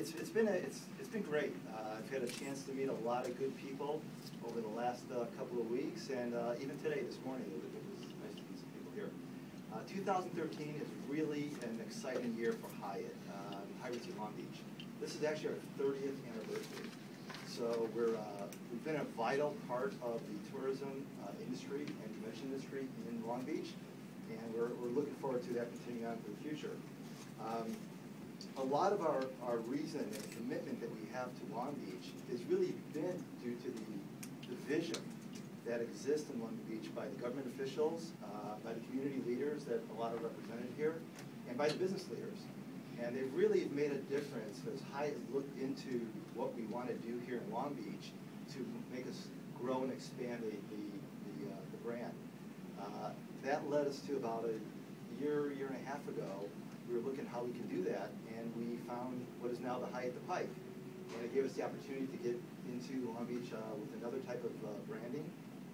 it's been great. I've had a chance to meet a lot of good people over the last couple of weeks, and even today, this morning, it was nice to meet some people here. 2013 is really an exciting year for Hyatt, Hyatt Regency Long Beach. This is actually our 30th anniversary. So we've been a vital part of the tourism industry and convention industry in Long Beach, and we're looking forward to that continuing on for the future. A lot of our reason and commitment that we have to Long Beach has really been due to the vision that exists in Long Beach by the government officials, by the community leaders that a lot are represented here, and by the business leaders. And they really have made a difference as Hyatt has looked into what we want to do here in Long Beach to make us grow and expand the brand. That led us to about a year and a half ago. We were looking at how we can do that, and we found what is now the Hyatt the Pike. And it gave us the opportunity to get into Long Beach with another type of branding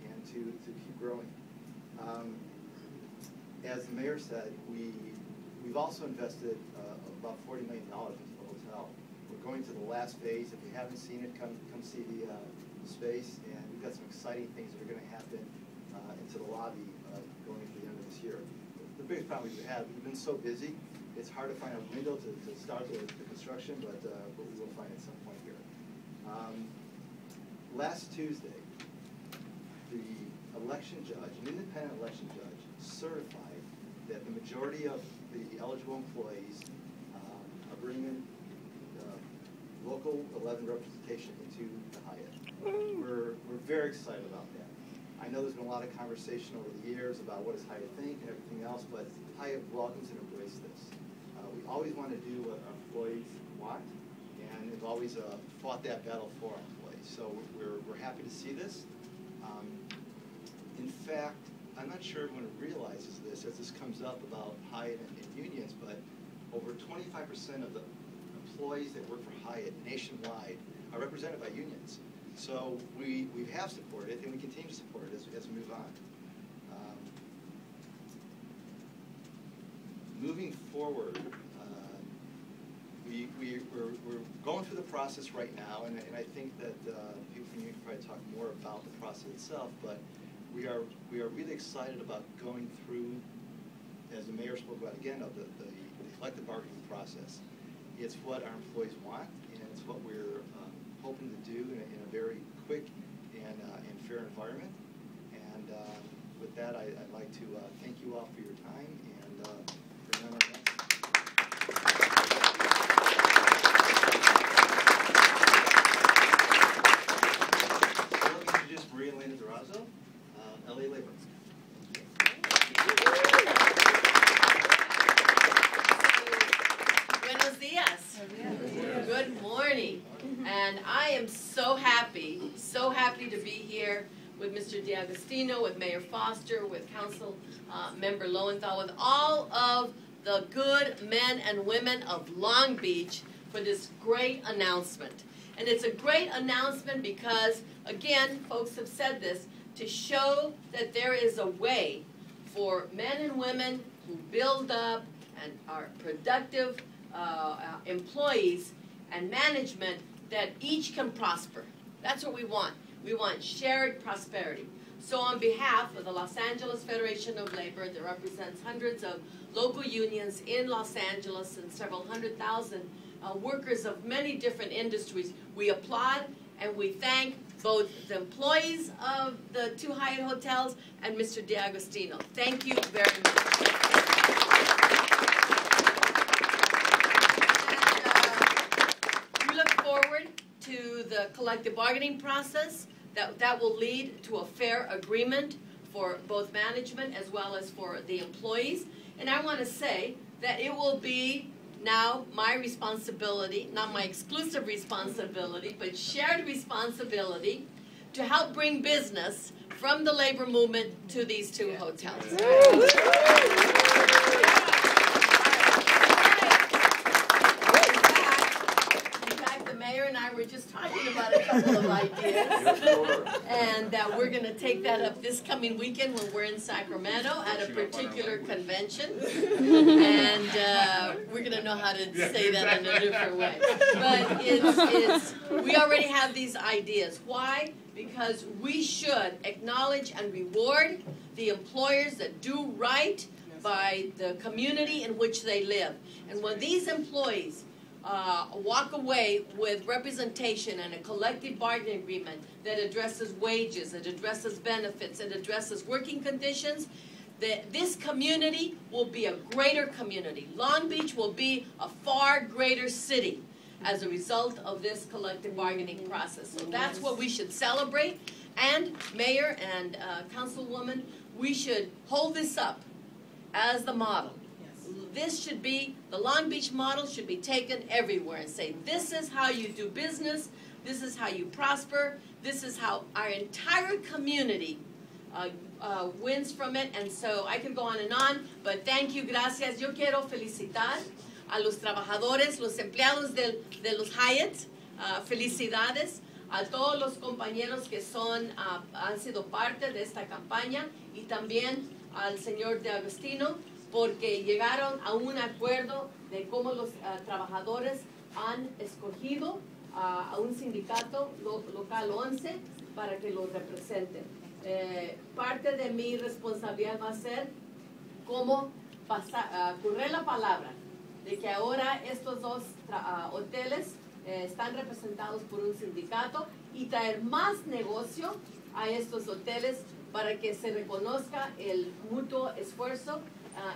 and to keep growing. As the mayor said, we've also invested about $40 million into the hotel. We're going to the last phase. If you haven't seen it, come see the space. And we've got some exciting things that are going to happen into the lobby going into the end of this year. The biggest problem we've had, we've been so busy, it's hard to find a window to start the construction, but we will find at some point here. Last Tuesday, the election judge, an independent election judge, certified that the majority of the eligible employees are bringing local 11 representation into the Hyatt. We're very excited about that. I know there's been a lot of conversation over the years about what does Hyatt think and everything else, but Hyatt welcomes and embraces this. We always want to do what our employees want, and we've always fought that battle for our employees. So we're happy to see this. In fact, I'm not sure everyone realizes this as this comes up about Hyatt and unions, but over 25% of the employees that work for Hyatt nationwide are represented by unions. So we have supported it, and we continue to support it as we move on. Moving forward, we're going through the process right now, and I think that people from you can probably talk more about the process itself, but we are really excited about going through, as the mayor spoke about again, of the collective bargaining process. It's what our employees want, and it's what we're hoping to do in a very quick and fair environment. And with that, I'd like to thank you all for your time and bring on our next. We'll introduce Maria Elena Durazo, LA Labor. Buenos dias. Good morning. And I am so happy to be here with Mr. DeAgostino, with Mayor Foster, with Council Member Lowenthal, with all of the good men and women of Long Beach for this great announcement. And it's a great announcement because, again, folks have said this, to show that there is a way for men and women who build up and are productive employees and management that each can prosper. That's what we want. We want shared prosperity. So on behalf of the Los Angeles Federation of Labor, that represents hundreds of local unions in Los Angeles and several 100,000 workers of many different industries, we applaud and we thank both the employees of the two Hyatt hotels and Mr. DeAgostino. Thank you very much. We look forward to the collective bargaining process that will lead to a fair agreement for both management as well as for the employees. And I want to say that it will be now my responsibility, not my exclusive responsibility, but shared responsibility to help bring business from the labor movement to these two hotels. In fact, the mayor and I were just talking about a couple of ideas. And we're going to take that up this coming weekend when we're in Sacramento at a particular convention. And we're going to know how to say that in a different way. But we already have these ideas. Why? Because we should acknowledge and reward the employers that do right by the community in which they live. And when these employees walk away with representation and a collective bargaining agreement that addresses wages, that addresses benefits, that addresses working conditions, this community will be a greater community. Long Beach will be a far greater city as a result of this collective bargaining process. So that's what we should celebrate. And Mayor and Councilwoman, we should hold this up as the model. This should be, the Long Beach model should be taken everywhere and say, this is how you do business, this is how you prosper, this is how our entire community wins from it. And so I could go on and on, but thank you, gracias. Yo quiero felicitar a los trabajadores, los empleados de los Hyatt, felicidades a todos los compañeros que han sido parte de esta campaña y también al señor De Agostino, porque llegaron a un acuerdo de cómo los trabajadores han escogido a un sindicato local 11 para que los representen. Parte de mi responsabilidad va a ser cómo correr la palabra de que ahora estos dos hoteles están representados por un sindicato y traer más negocio a estos hoteles para que se reconozca el mutuo esfuerzo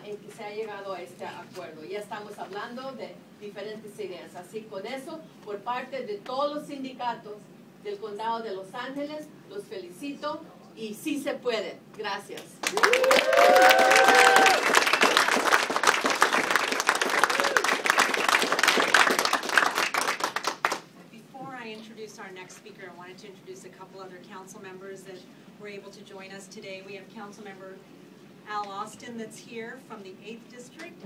en que se ha llegado a este acuerdo. Ya estamos hablando de diferentes ideas. Así con eso, por parte de todos los sindicatos del Condado de Los Ángeles, los felicito y sí se puede. Gracias. Before I introduce our next speaker, I wanted to introduce a couple other council members that were able to join us today. We have Council Member Al Austin that's here from the 8th District.